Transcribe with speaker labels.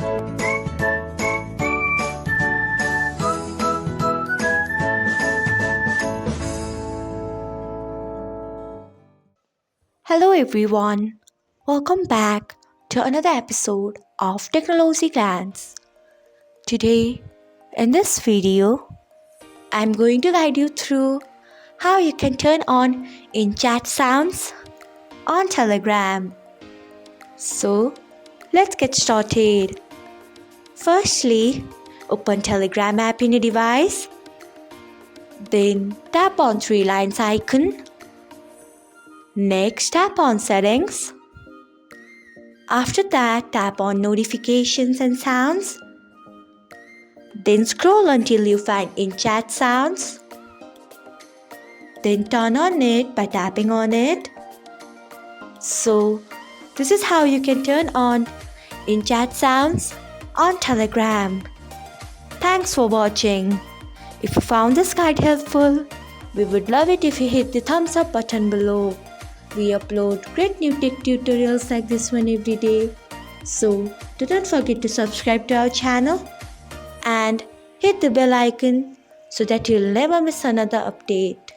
Speaker 1: Hello everyone, welcome back to another episode of Technologyglance. Today, in this video, I'm going to guide you through how you can turn on in chat sounds on Telegram. So, let's get started. Firstly, open Telegram app in your device. Then tap on three lines icon. Next, tap on settings. After that, tap on notifications and sounds. Then scroll until you find in chat sounds. Then turn on it by tapping on it. So, this is how you can turn on in chat sounds on Telegram. Thanks for watching. If you found this guide helpful, we would love it if you hit the thumbs up button below. We upload great new tech tutorials like this one every day. So, do not forget to subscribe to our channel and hit the bell icon so that you'll never miss another update.